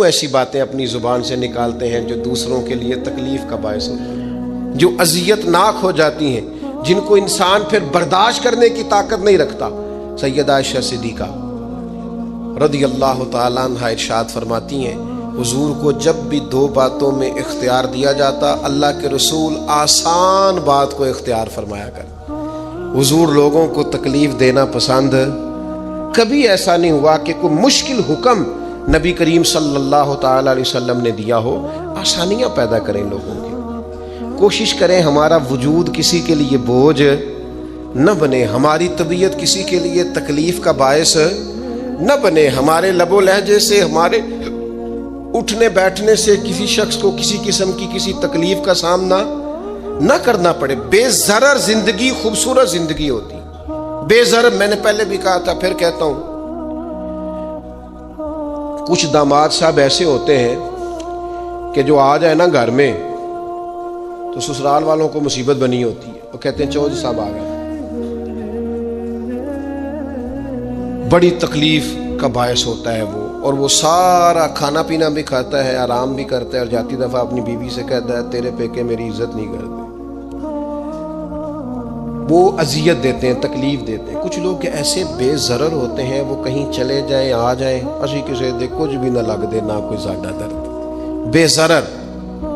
کیوں ایسی باتیں اپنی زبان سے نکالتے ہیں جو دوسروں کے لیے تکلیف کا باعث ہوتی ہیں، جو اذیت ناک ہو جاتی ہیں، جن کو انسان پھر برداشت کرنے کی طاقت نہیں رکھتا؟ سیدہ عائشہ صدیقہ رضی اللہ تعالیٰ عنہ ارشاد فرماتی ہیں، حضور کو جب بھی دو باتوں میں اختیار دیا جاتا، اللہ کے رسول آسان بات کو اختیار فرمایا کر۔ حضور لوگوں کو تکلیف دینا پسند، کبھی ایسا نہیں ہوا کہ کوئی مشکل حکم نبی کریم صلی اللہ تعالیٰ علیہ وسلم نے دیا ہو، آسانیاں پیدا کریں لوگوں کی۔ کوشش کریں ہمارا وجود کسی کے لیے بوجھ نہ بنے، ہماری طبیعت کسی کے لیے تکلیف کا باعث نہ بنے، ہمارے لب و لہجے سے، ہمارے اٹھنے بیٹھنے سے کسی شخص کو کسی قسم کی کسی تکلیف کا سامنا نہ کرنا پڑے۔ بے ضرر زندگی خوبصورت زندگی ہوتی، بے ضرر۔ میں نے پہلے بھی کہا تھا، پھر کہتا ہوں، کچھ داماد صاحب ایسے ہوتے ہیں کہ جو آ جائے نا گھر میں تو سسرال والوں کو مصیبت بنی ہوتی ہے، وہ کہتے ہیں چودھری صاحب آ گئے۔ بڑی تکلیف کا باعث ہوتا ہے وہ، اور وہ سارا کھانا پینا بھی کھاتا ہے، آرام بھی کرتا ہے، اور جاتی دفعہ اپنی بیوی سے کہتا ہے تیرے پیکے میری عزت نہیں کرتے، وہ اذیت دیتے ہیں، تکلیف دیتے ہیں۔ کچھ لوگ ایسے بے ضرر ہوتے ہیں، وہ کہیں چلے جائیں آ جائیں، اسی کسی دے کچھ بھی نہ لگ دے، نہ کوئی زیادہ درد، بے ضرر،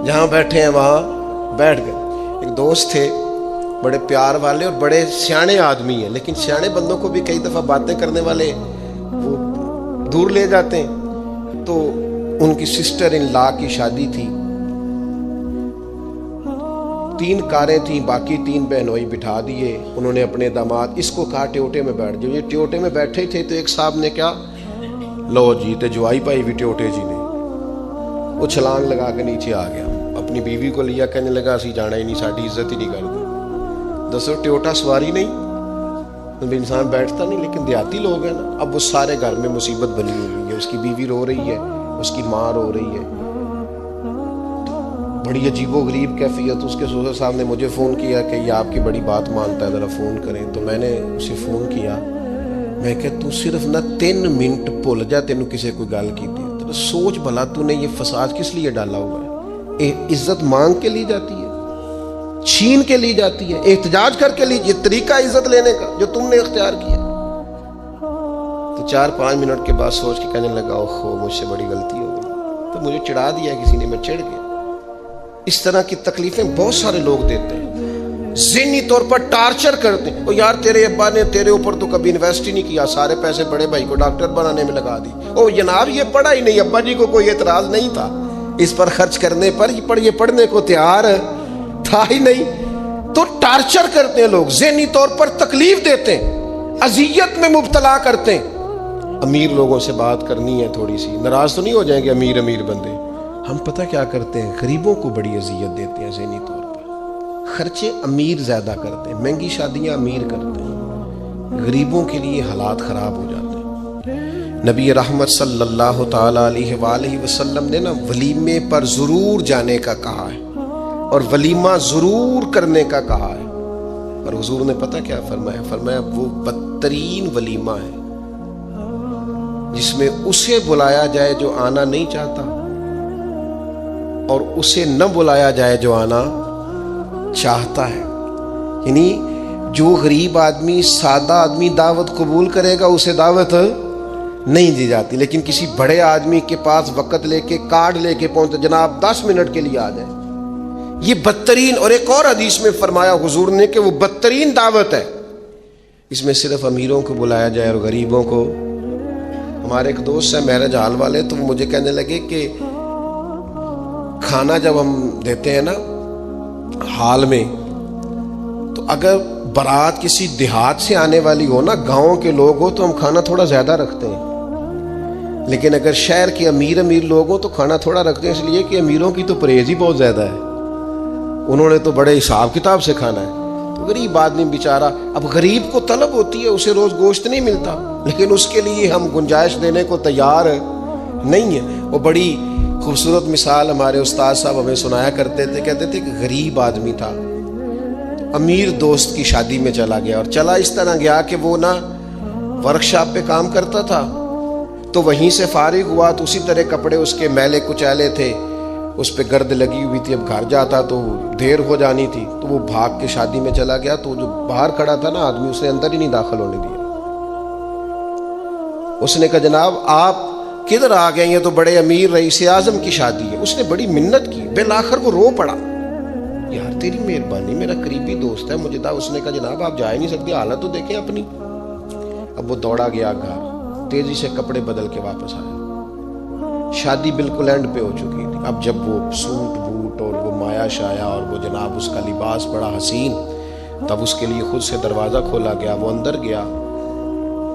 جہاں بیٹھے ہیں وہاں بیٹھ گئے۔ ایک دوست تھے بڑے پیار والے اور بڑے سیانے آدمی ہیں، لیکن سیانے بندوں کو بھی کئی دفعہ باتیں کرنے والے وہ دور لے جاتے ہیں۔ تو ان کی سسٹر ان لا کی شادی تھی، 3 کاریں تھیں، باقی 3 بہنوئی بٹھا دیے انہوں نے اپنے داماد، اس کو کہا ٹیوٹے میں بیٹھ جاؤ۔ یہ ٹیوٹے میں بیٹھے تھے تو ایک صاحب نے کیا، لو جی تے جوائی پائی بھی ٹیوٹے جی نے، وہ چھلانگ لگا کے نیچے آ گیا، اپنی بیوی کو لیا، کہنے لگا اسی جانا ہی نہیں، ساڈی عزت ہی نہیں کرتے۔ دسو ٹیوٹا سواری نہیں تو انسان بیٹھتا نہیں، لیکن دیہاتی لوگ ہیں نا۔ اب وہ سارے گھر میں مصیبت بنی ہوئی ہے، اس کی بیوی رو رہی ہے، اس کی ماں رو رہی ہے، بڑی عجیب و غریب کیفیت۔ اس کے سسر صاحب نے مجھے فون کیا کہ یہ آپ کی بڑی بات مانتا ہے، ذرا فون کریں۔ تو میں نے اسے فون کیا، میں کہ تو صرف نہ 3 منٹ بھول جا، تینوں کسی کوئی گل کی تھی، تو سوچ بھلا تو نے یہ فساد کس لیے ڈالا ہوا ہے؟ عزت مانگ کے لی جاتی ہے، چھین کے لی جاتی ہے، احتجاج کر کے لی، یہ طریقہ عزت لینے کا جو تم نے اختیار کیا۔ تو 4-5 منٹ کے بعد سوچ کے کہنے لگا اوہو مجھ سے بڑی غلطی ہو گئی، تو مجھے چڑھا دیا کسی نے، میں چڑھ گیا۔ اس طرح کی تکلیفیں بہت سارے لوگ دیتے ہیں، ذہنی طور پر ٹارچر کرتے ہیں۔ او یار تیرے ابا نے تیرے اوپر تو کبھی انویسٹ ہی نہیں کیا، سارے پیسے بڑے بھائی کو ڈاکٹر بنانے میں لگا دی۔ او جناب یہ پڑھا ہی نہیں، ابا جی کو کوئی اعتراض نہیں تھا اس پر خرچ کرنے پر، یہ پڑھنے کو تیار تھا ہی نہیں۔ تو ٹارچر کرتے ہیں لوگ، ذہنی طور پر تکلیف دیتے ہیں، اذیت میں مبتلا کرتے ہیں۔ امیر لوگوں سے بات کرنی ہے تھوڑی سی، ناراض تو نہیں ہو جائیں گے امیر بندے؟ ہم پتہ کیا کرتے ہیں، غریبوں کو بڑی اذیت دیتے ہیں ذہنی طور پر، خرچے امیر زیادہ کرتے ہیں، مہنگی شادیاں امیر کرتے ہیں، غریبوں کے لیے حالات خراب ہو جاتے ہیں۔ نبی رحمت صلی اللہ تعالی علیہ وآلہ وسلم نے نا ولیمے پر ضرور جانے کا کہا ہے، اور ولیمہ ضرور کرنے کا کہا ہے۔ اور حضور نے پتہ کیا فرمایا؟ فرمایا وہ بدترین ولیمہ ہے جس میں اسے بلایا جائے جو آنا نہیں چاہتا، اور اسے نہ بلایا جائے جو آنا چاہتا ہے۔ یعنی جو غریب آدمی، سادہ آدمی دعوت قبول کرے گا اسے دعوت نہیں دی جاتی، لیکن کسی بڑے آدمی کے پاس وقت لے کے کارڈ لے کے پہنچتے، جناب 10 منٹ کے لیے آ جائے، یہ بدترین۔ اور ایک اور حدیث میں فرمایا حضور نے کہ وہ بدترین دعوت ہے، اس میں صرف امیروں کو بلایا جائے اور غریبوں کو۔ ہمارے ایک دوست ہیں میرج ہال والے، تو وہ مجھے کہنے لگے کہ کھانا جب ہم دیتے ہیں نا ہال میں، تو اگر بارات کسی دیہات سے آنے والی ہو نا، گاؤں کے لوگ ہو، تو ہم کھانا تھوڑا زیادہ رکھتے ہیں، لیکن اگر شہر کے امیر لوگ ہو تو کھانا تھوڑا رکھتے ہیں، اس لیے کہ امیروں کی تو پرہیز ہی بہت زیادہ ہے، انہوں نے تو بڑے حساب کتاب سے کھانا ہے۔ تو غریب آدمی بیچارہ، اب غریب کو طلب ہوتی ہے، اسے روز گوشت نہیں ملتا، لیکن اس کے لیے ہم گنجائش دینے کو تیار نہیں ہیں۔ وہ بڑی خوبصورت مثال ہمارے استاد صاحب ہمیں سنایا کرتے تھے، کہتے تھے کہ غریب آدمی تھا، امیر دوست کی شادی میں چلا گیا، اور چلا اس طرح گیا کہ وہ نا ورکشاپ پہ کام کرتا تھا، تو وہیں سے فارغ ہوا تو اسی طرح کپڑے اس کے میلے کچیلے تھے، اس پہ گرد لگی ہوئی تھی، اب گھر جاتا تو دیر ہو جانی تھی، تو وہ بھاگ کے شادی میں چلا گیا، تو جو باہر کھڑا تھا نا آدمی، اس نے اندر ہی نہیں داخل ہونے دیا۔ اس نے کہا جناب آپ کدھر آ گئے، یہ تو بڑے امیر رئیس اعظم کی شادی ہے۔ اس نے بڑی منت کی، بالآخر وہ رو پڑا، یار تیری مہربانی، میرا قریبی دوست ہے، مجھے اس نے کہا جناب آپ جا ہی نہیں سکتے، حالت تو دیکھیں اپنی۔ اب وہ دوڑا گیا گھر، تیزی سے کپڑے بدل کے واپس آیا۔ شادی بالکل اینڈ پہ ہو چکی تھی۔ اب جب وہ سوٹ بوٹ اور وہ مایا شایا اور وہ جناب اس کا لباس بڑا حسین، تب اس کے لیے خود سے دروازہ کھولا گیا، وہ اندر گیا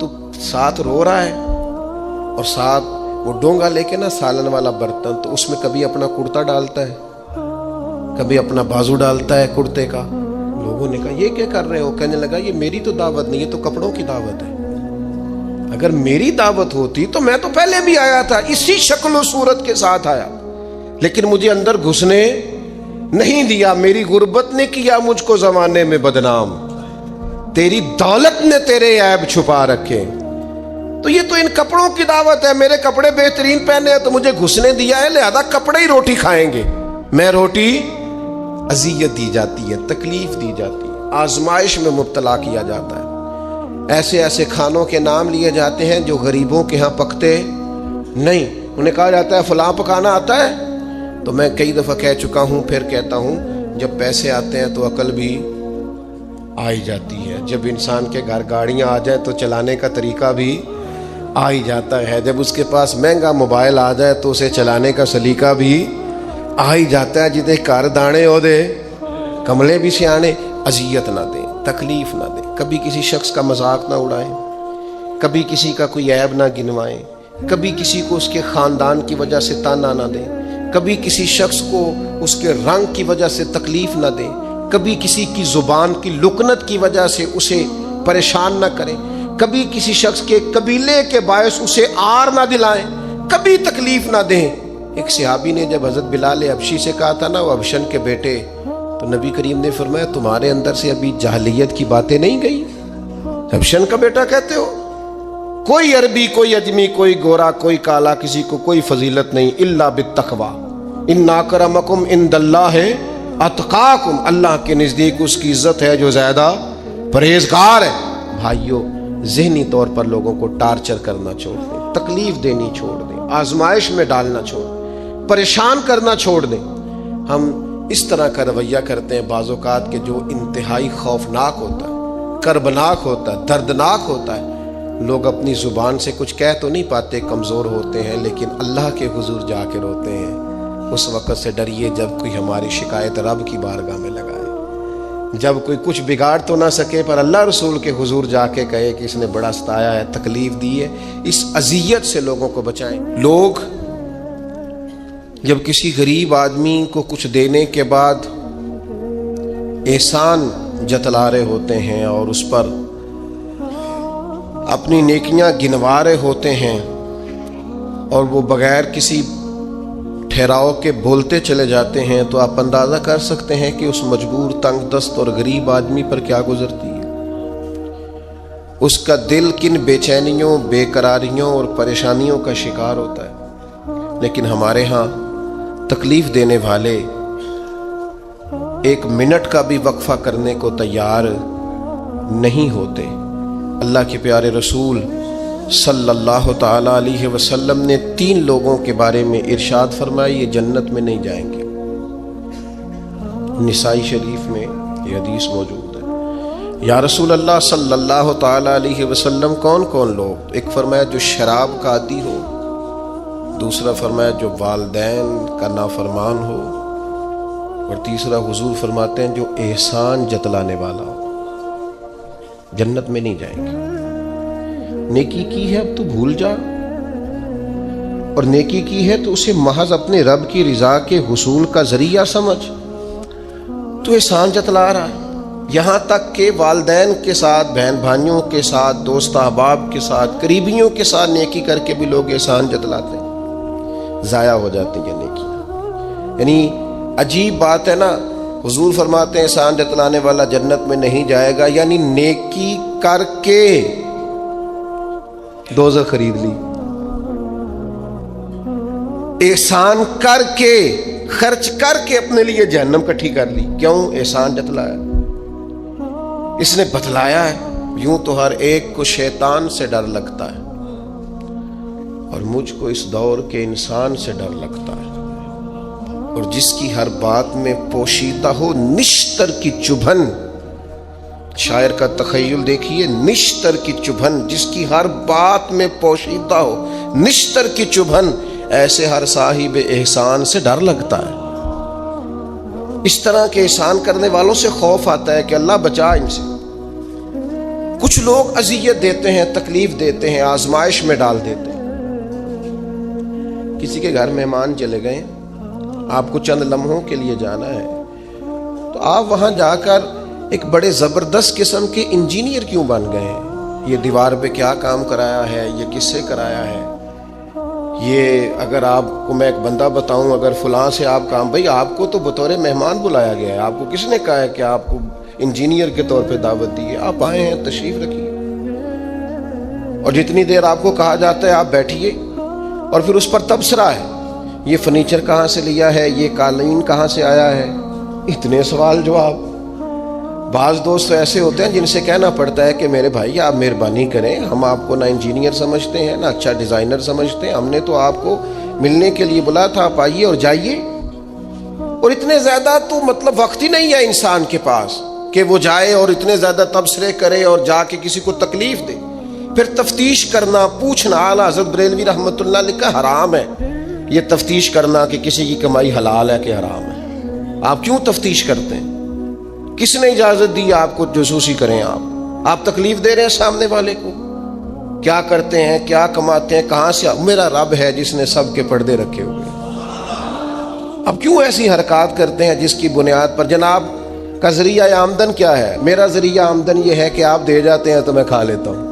تو ساتھ رو رہا ہے، اور ساتھ وہ ڈونگا لے کے نا سالن والا برتن، تو اس میں کبھی اپنا کرتا ڈالتا ہے، کبھی اپنا بازو ڈالتا ہے کرتے کا۔ لوگوں نے کہا یہ کیا کر رہے ہو؟ کہنے لگا یہ میری تو دعوت نہیں، یہ تو کپڑوں کی دعوت ہے، اگر میری دعوت ہوتی تو میں تو پہلے بھی آیا تھا، اسی شکل و صورت کے ساتھ آیا، لیکن مجھے اندر گھسنے نہیں دیا، میری غربت نے کیا مجھ کو زمانے میں بدنام، تیری دولت نے تیرے عیب چھپا رکھے، تو یہ تو ان کپڑوں کی دعوت ہے، میرے کپڑے بہترین پہنے ہیں تو مجھے گھسنے دیا ہے، لہذا کپڑے ہی روٹی کھائیں گے، میں روٹی اذیت دی جاتی ہے، تکلیف دی جاتی ہے، آزمائش میں مبتلا کیا جاتا ہے۔ ایسے ایسے کھانوں کے نام لیے جاتے ہیں جو غریبوں کے ہاں پکتے نہیں، انہیں کہا جاتا ہے فلاں پکانا آتا ہے، تو میں کئی دفعہ کہہ چکا ہوں، پھر کہتا ہوں، جب پیسے آتے ہیں تو عقل بھی آئی جاتی ہے، جب انسان کے گھر گاڑیاں آ جائیں تو چلانے کا طریقہ بھی آ ہی جاتا ہے، جب اس کے پاس مہنگا موبائل آ جائے تو اسے چلانے کا سلیقہ بھی آ ہی جاتا ہے، جتنے کار دانے ہو دے کملے بھی سیانے۔ اذیت نہ دیں، تکلیف نہ دیں، کبھی کسی شخص کا مذاق نہ اڑائیں، کبھی کسی کا کوئی عیب نہ گنوائیں، کبھی کسی کو اس کے خاندان کی وجہ سے تانا نہ دیں، کبھی کسی شخص کو اس کے رنگ کی وجہ سے تکلیف نہ دیں، کبھی کسی کی زبان کی لکنت کی وجہ سے اسے پریشان نہ کریں، کبھی کسی شخص کے قبیلے کے باعث اسے آر نہ دلائیں، کبھی تکلیف نہ دیں۔ ایک صحابی نے جب حضرت بلال حبشی سے کہا تھا نا وہ حبشن کے بیٹے، تو نبی کریم نے فرمایا تمہارے اندر سے ابھی جاہلیت کی باتیں نہیں گئی، حبشن کا بیٹا کہتے ہو؟ کوئی عربی، کوئی اجمی، کوئی گورا، کوئی کالا، کسی کو کوئی فضیلت نہیں، الا بالتقوی، ان اکرمکم عند اللہ اتقاکم، اللہ کے نزدیک اس کی عزت ہے جو زیادہ پرہیزگار ہے۔ بھائیو، ذہنی طور پر لوگوں کو ٹارچر کرنا چھوڑ دیں، تکلیف دینی چھوڑ دیں، آزمائش میں ڈالنا چھوڑ دیں، پریشان کرنا چھوڑ دیں۔ ہم اس طرح کا رویہ کرتے ہیں بعض اوقات کہ جو انتہائی خوفناک ہوتا ہے، کربناک ہوتا ہے، دردناک ہوتا ہے۔ لوگ اپنی زبان سے کچھ کہہ تو نہیں پاتے، کمزور ہوتے ہیں، لیکن اللہ کے حضور جا کے روتے ہیں۔ اس وقت سے ڈریے جب کوئی ہماری شکایت رب کی بارگاہ میں لگائے، جب کوئی کچھ بگاڑ تو نہ سکے پر اللہ رسول کے حضور جا کے کہے کہ اس نے بڑا ستایا ہے، تکلیف دی ہے، اس اذیت سے لوگوں کو بچائیں۔ لوگ جب کسی غریب آدمی کو کچھ دینے کے بعد احسان جتلا رہے ہوتے ہیں اور اس پر اپنی نیکیاں گنوا رہے ہوتے ہیں، اور وہ بغیر کسی ٹھہراؤ کے بولتے چلے جاتے ہیں، تو آپ اندازہ کر سکتے ہیں کہ اس مجبور، تنگ دست اور غریب آدمی پر کیا گزرتی ہے، اس کا دل کن بے چینیوں، بے قراریوں اور پریشانیوں کا شکار ہوتا ہے۔ لیکن ہمارے ہاں تکلیف دینے والے ایک منٹ کا بھی وقفہ کرنے کو تیار نہیں ہوتے۔ اللہ کے پیارے رسول صلی اللہ تعالی علیہ وسلم نے 3 لوگوں کے بارے میں ارشاد فرمایا یہ جنت میں نہیں جائیں گے۔ نسائی شریف میں یہ حدیث موجود ہے۔ یا رسول اللہ صلی اللہ تعالی علیہ وسلم کون کون لوگ؟ ایک فرمایا جو شراب کا عادی ہو، دوسرا فرمایا جو والدین کا نافرمان ہو، اور تیسرا حضور فرماتے ہیں جو احسان جتلانے والا ہو، جنت میں نہیں جائیں گے۔ نیکی کی ہے اب تو بھول جا، اور نیکی کی ہے تو اسے محض اپنے رب کی رضا کے حصول کا ذریعہ سمجھ، تو احسان جتلا رہا ہے۔ یہاں تک کہ والدین کے ساتھ، بہن بھائیوں کے ساتھ، دوست احباب کے ساتھ، قریبیوں کے ساتھ نیکی کر کے بھی لوگ احسان جتلاتے ہیں، ضائع ہو جاتی ہیں نیکی۔ یعنی عجیب بات ہے نا، حضور فرماتے ہیں احسان جتلانے والا جنت میں نہیں جائے گا، یعنی نیکی کر کے دوزخ خرید لی، احسان کر کے خرچ کر کے اپنے لیے جہنم کٹھی کر لی. کیوں؟ احسان جتلایا. اس نے بتلایا ہے. یوں تو ہر ایک کو شیطان سے ڈر لگتا ہے اور مجھ کو اس دور کے انسان سے ڈر لگتا ہے. اور جس کی ہر بات میں پوشیدہ ہو نشتر کی چبھن. شاعر کا تخیل دیکھیے، نشتر کی چبھن، جس کی ہر بات میں پوشیدہ ہو نشتر کی چبھن، ایسے ہر صاحب احسان سے ڈر لگتا ہے. اس طرح کے احسان کرنے والوں سے خوف آتا ہے کہ اللہ بچا ان سے. کچھ لوگ اذیت دیتے ہیں، تکلیف دیتے ہیں، آزمائش میں ڈال دیتے ہیں. کسی کے گھر مہمان چلے گئے، آپ کو چند لمحوں کے لیے جانا ہے، تو آپ وہاں جا کر ایک بڑے زبردست قسم کے انجینئر کیوں بن گئے ہیں؟ یہ دیوار پہ کیا کام کرایا ہے، یہ کس سے کرایا ہے، یہ اگر آپ کو میں ایک بندہ بتاؤں، اگر فلاں سے آپ کام، بھائی آپ کو تو بطور مہمان بلایا گیا ہے، آپ کو کس نے کہا ہے کہ آپ کو انجینئر کے طور پہ دعوت دی ہے؟ آپ آئے ہیں، تشریف رکھیے. اور جتنی دیر آپ کو کہا جاتا ہے آپ بیٹھیے، اور پھر اس پر تبصرہ ہے، یہ فرنیچر کہاں سے لیا ہے، یہ قالین کہاں سے آیا ہے، اتنے سوال جواب. بعض دوست ایسے ہوتے ہیں جن سے کہنا پڑتا ہے کہ میرے بھائی آپ مہربانی کریں، ہم آپ کو نہ انجینئر سمجھتے ہیں نہ اچھا ڈیزائنر سمجھتے ہیں، ہم نے تو آپ کو ملنے کے لیے بلایا تھا، آپ آئیے اور جائیے. اور اتنے زیادہ تو مطلب وقت ہی نہیں ہے انسان کے پاس کہ وہ جائے اور اتنے زیادہ تبصرے کرے اور جا کے کسی کو تکلیف دے. پھر تفتیش کرنا، پوچھنا. اعلیٰ حضرت بریلوی رحمۃ اللہ علیہ کا حرام ہے یہ تفتیش کرنا کہ کسی کی کمائی حلال ہے کہ حرام ہے. آپ کیوں تفتیش کرتے ہیں؟ کس نے اجازت دی آپ کو جاسوسی کریں؟ آپ تکلیف دے رہے ہیں سامنے والے کو. کیا کرتے ہیں، کیا کماتے ہیں، کہاں سے؟ میرا رب ہے جس نے سب کے پردے رکھے ہوئے. اب کیوں ایسی حرکات کرتے ہیں جس کی بنیاد پر جناب کا ذریعہ آمدن کیا ہے؟ میرا ذریعہ آمدن یہ ہے کہ آپ دے جاتے ہیں تو میں کھا لیتا ہوں.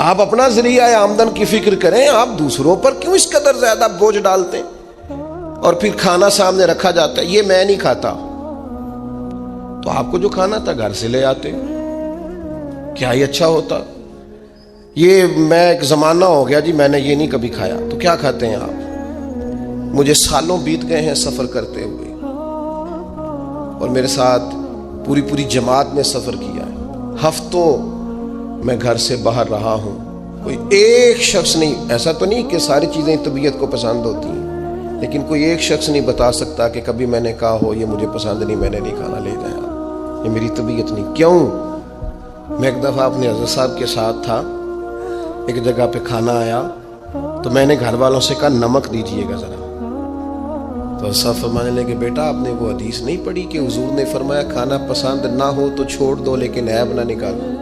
آپ اپنا ذریعہ آمدن کی فکر کریں. آپ دوسروں پر کیوں اس قدر زیادہ بوجھ ڈالتے ہیں؟ اور پھر کھانا سامنے رکھا جاتا ہے، یہ میں نہیں کھاتا، تو آپ کو جو کھانا تھا گھر سے لے آتے. کیا یہ اچھا ہوتا؟ یہ میں ایک زمانہ ہو گیا جی میں نے یہ نہیں کبھی کھایا. تو کیا کھاتے ہیں آپ؟ مجھے سالوں بیت گئے ہیں سفر کرتے ہوئے، اور میرے ساتھ پوری جماعت نے سفر کیا ہے. ہفتوں میں گھر سے باہر رہا ہوں. کوئی ایک شخص نہیں، ایسا تو نہیں کہ ساری چیزیں طبیعت کو پسند ہوتی ہیں، لیکن کوئی ایک شخص نہیں بتا سکتا کہ کبھی میں نے کہا ہو یہ مجھے پسند نہیں، میں نے نہیں کھانا، لے جائیں آپ، یہ میری طبیعت نہیں. کیوں؟ میں ایک دفعہ اپنے حضرت صاحب کے ساتھ تھا، ایک جگہ پہ کھانا آیا تو میں نے گھر والوں سے کہا نمک دیجئے گا ذرا. تو سب فرمانے لگے بیٹا آپ نے وہ حدیث نہیں پڑھی کہ حضور نے فرمایا کھانا پسند نہ ہو تو چھوڑ دو لیکن عیب نہ نکالو.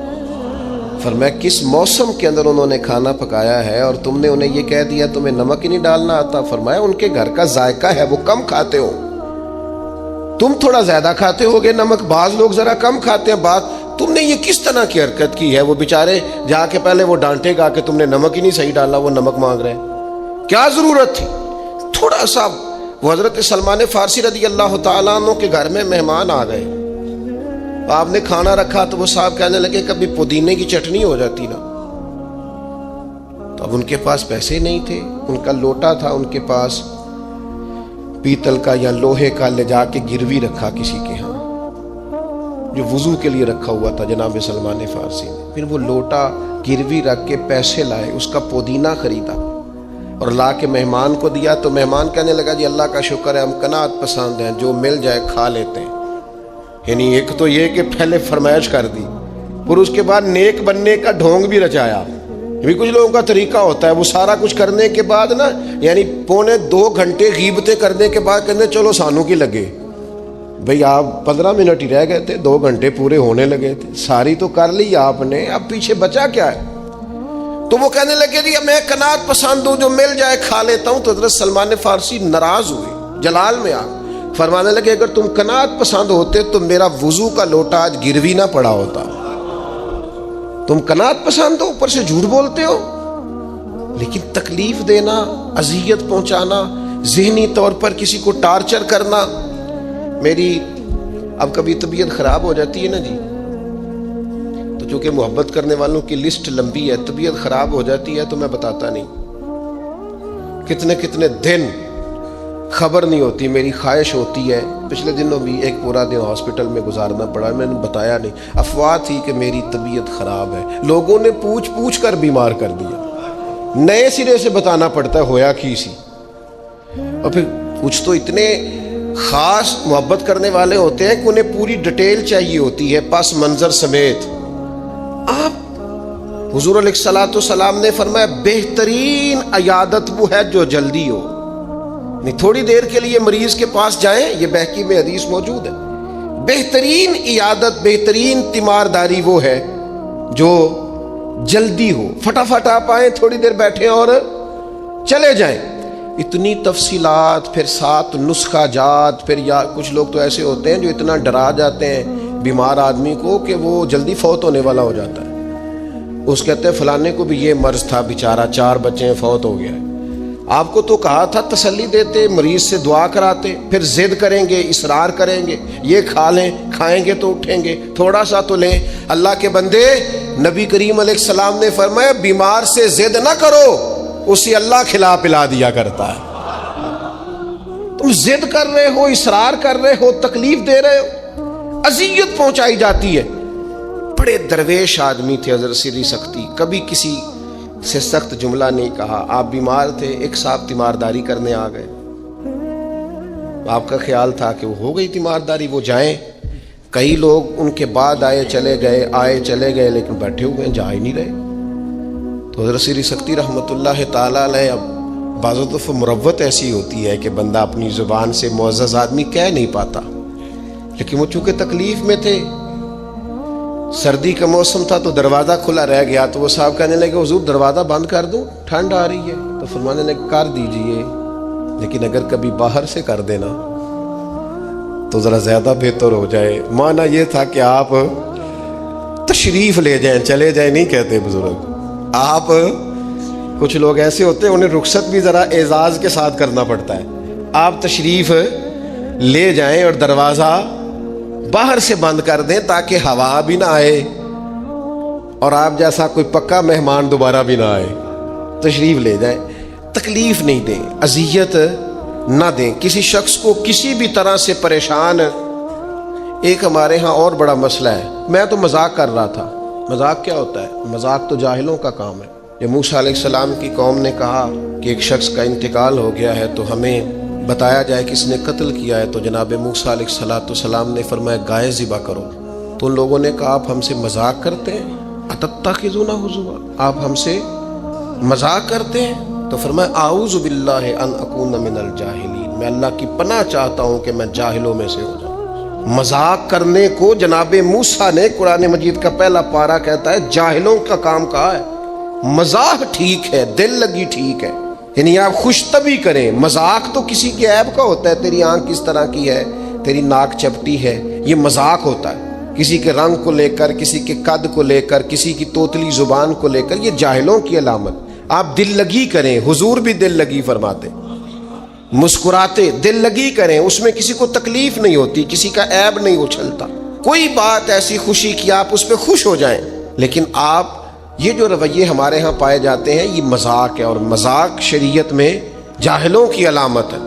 فرمایا کس موسم کے اندر انہوں نے کھانا پکایا ہے اور تم نے انہیں یہ کہہ دیا تمہیں نمک ہی نہیں ڈالنا آتا؟ فرمایا ان کے گھر کا ذائقہ ہے، وہ کم کھاتے ہو، تم تھوڑا زیادہ کھاتے ہوگے نمک، بعض لوگ ذرا کم کھاتے ہیں. تم نے یہ کس طرح کی حرکت کی ہے؟ وہ بیچارے جا کے پہلے وہ ڈانٹے گا کہ تم نے نمک ہی نہیں صحیح ڈالا، وہ نمک مانگ رہے ہیں. کیا ضرورت تھی؟ تھوڑا سا. وہ حضرت سلمان فارسی رضی اللہ تعالیٰ عنہ کے گھر میں مہمان آ گئے، آپ نے کھانا رکھا تو وہ صاحب کہنے لگے کبھی پودینے کی چٹنی ہو جاتی نا. تو اب ان کے پاس پیسے نہیں تھے، ان کا لوٹا تھا ان کے پاس پیتل کا یا لوہے کا، لے جا کے گروی رکھا کسی کے ہاں جو وضو کے لیے رکھا ہوا تھا جناب سلمان فارسی نے. پھر وہ لوٹا گروی رکھ کے پیسے لائے، اس کا پودینہ خریدا اور لا کے مہمان کو دیا. تو مہمان کہنے لگا جی اللہ کا شکر ہے ہم قناعت پسند ہیں، جو مل جائے کھا لیتے ہیں. یعنی ایک تو یہ کہ پہلے فرمائش کر دی، پھر اس کے بعد نیک بننے کا ڈھونگ بھی رچایا. بھی کچھ لوگوں کا طریقہ ہوتا ہے، وہ سارا کچھ کرنے کے بعد نا یعنی 2.25 گھنٹے غیبتیں کرنے کے بعد کہتے ہیں چلو سانوں کی لگے. بھئی آپ 15 منٹ ہی رہ گئے تھے، 2 گھنٹے پورے ہونے لگے تھے، ساری تو کر لی آپ نے، اب پیچھے بچا کیا ہے؟ تو وہ کہنے لگے جی میں قناعت پسند ہوں، جو مل جائے کھا لیتا ہوں. تو حضرت سلمان فارسی ناراض ہوئے، جلال میں آ فرمانے لگے اگر تم قناعت پسند ہوتے تو میرا وضو کا لوٹا آج گروی نہ پڑا ہوتا. تم قناعت پسند ہو، اوپر سے جھوٹ بولتے ہو. لیکن تکلیف دینا، اذیت پہنچانا، ذہنی طور پر کسی کو ٹارچر کرنا. میری اب کبھی طبیعت خراب ہو جاتی ہے نا جی، تو چونکہ محبت کرنے والوں کی لسٹ لمبی ہے، طبیعت خراب ہو جاتی ہے تو میں بتاتا نہیں. کتنے کتنے دن خبر نہیں ہوتی. میری خواہش ہوتی ہے, پچھلے دنوں بھی ایک پورا دن ہاسپٹل میں گزارنا پڑا, میں نے بتایا نہیں, افواہ تھی کہ میری طبیعت خراب ہے, لوگوں نے پوچھ پوچھ کر بیمار کر دیا, نئے سرے سے بتانا پڑتا ہے ہویا کی سی. اور پھر کچھ تو اتنے خاص محبت کرنے والے ہوتے ہیں کہ انہیں پوری ڈیٹیل چاہیے ہوتی ہے پس منظر سمیت. آپ حضور علیہ الصلوۃ والسلام نے فرمایا بہترین عیادت وہ ہے جو جلدی ہو. نہیں تھوڑی دیر کے لیے مریض کے پاس جائیں, یہ بہقی میں حدیث موجود ہے, بہترین عیادت, بہترین تیمارداری وہ ہے جو جلدی ہو. فٹافٹ آپ آئیں, تھوڑی دیر بیٹھیں اور چلے جائیں. اتنی تفصیلات, پھر ساتھ نسخہ جات, پھر یا کچھ لوگ تو ایسے ہوتے ہیں جو اتنا ڈرا جاتے ہیں بیمار آدمی کو کہ وہ جلدی فوت ہونے والا ہو جاتا ہے. اس کہتے ہیں فلانے کو بھی یہ مرض تھا بیچارہ, 4 بچے ہیں, فوت ہو گیا ہے. آپ کو تو کہا تھا تسلی دیتے, مریض سے دعا کراتے, پھر ضد کریں گے, اصرار کریں گے, یہ کھا لیں, کھائیں گے تو اٹھیں گے, تھوڑا سا تو لیں. اللہ کے بندے, نبی کریم علیہ السلام نے فرمایا بیمار سے ضد نہ کرو, اسے اللہ کھلا پلا دیا کرتا ہے. تم ضد کر رہے ہو, اصرار کر رہے ہو, تکلیف دے رہے ہو, اذیت پہنچائی جاتی ہے. بڑے درویش آدمی تھے حضرت سری سختی, کبھی کسی سے سخت جملہ نہیں کہا. آپ بیمار تھے, ایک صاحب تیمارداری کرنے آ گئے, آپ کا خیال تھا کہ وہ ہو گئی تیمارداری, وہ جائیں. کئی لوگ ان کے بعد آئے چلے گئے, لیکن بیٹھے ہوئے ہیں, جا ہی نہیں رہے. تو حضرت سری سختی رحمۃ اللہ تعالیٰ علیہ, اب بعض دفعہ مروت ایسی ہوتی ہے کہ بندہ اپنی زبان سے معزز آدمی کہہ نہیں پاتا, لیکن وہ چونکہ تکلیف میں تھے, سردی کا موسم تھا تو دروازہ کھلا رہ گیا. تو وہ صاحب کہنے لگے حضور دروازہ بند کر دوں, ٹھنڈ آ رہی ہے. تو فرمانے لگے کر دیجئے, لیکن اگر کبھی باہر سے کر دینا تو ذرا زیادہ بہتر ہو جائے. معنی یہ تھا کہ آپ تشریف لے جائیں, چلے جائیں نہیں کہتے بزرگ. آپ کچھ لوگ ایسے ہوتے ہیں انہیں رخصت بھی ذرا اعزاز کے ساتھ کرنا پڑتا ہے. آپ تشریف لے جائیں اور دروازہ باہر سے بند کر دیں تاکہ ہوا بھی نہ آئے اور آپ جیسا کوئی پکا مہمان دوبارہ بھی نہ آئے. تشریف لے جائیں, تکلیف نہیں دیں, اذیت نہ دیں کسی شخص کو کسی بھی طرح سے پریشان. ایک ہمارے ہاں اور بڑا مسئلہ ہے, میں تو مذاق کر رہا تھا. مذاق کیا ہوتا ہے؟ مذاق تو جاہلوں کا کام ہے. جب موسیٰ علیہ السلام کی قوم نے کہا کہ ایک شخص کا انتقال ہو گیا ہے تو ہمیں بتایا جائے کس نے قتل کیا ہے, تو جناب موسیٰ علیہ السلام نے فرمایا گائے ذبح کرو. تو ان لوگوں نے کہا آپ ہم سے مذاق کرتے ہیں, اتتخذون ہزوا, آپ ہم سے مذاق کرتے ہیں. تو فرمایا اعوذ باللہ ان اکون من الجاہلین, میں اللہ کی پناہ چاہتا ہوں کہ میں جاہلوں میں سے ہو جاؤں. مذاق کرنے کو جناب موسیٰ نے, قرآن مجید کا پہلا پارہ کہتا ہے جاہلوں کا کام کہا ہے. مذاق ٹھیک ہے, دل لگی ٹھیک ہے, یعنی آپ خوش طبی کریں. مذاق تو کسی کے عیب کا ہوتا ہے, تیری آنکھ کس طرح کی ہے, تیری ناک چپٹی ہے, یہ مذاق ہوتا ہے. کسی کے رنگ کو لے کر, کسی کے قد کو لے کر, کسی کی توتلی زبان کو لے کر, یہ جاہلوں کی علامت. آپ دل لگی کریں, حضور بھی دل لگی فرماتے, مسکراتے دل لگی کریں, اس میں کسی کو تکلیف نہیں ہوتی, کسی کا عیب نہیں اچھلتا. کوئی بات ایسی خوشی کی آپ اس پہ خوش ہو جائیں. لیکن آپ یہ جو رویے ہمارے ہاں پائے جاتے ہیں یہ مذاق ہے, اور مذاق شریعت میں جاہلوں کی علامت ہے.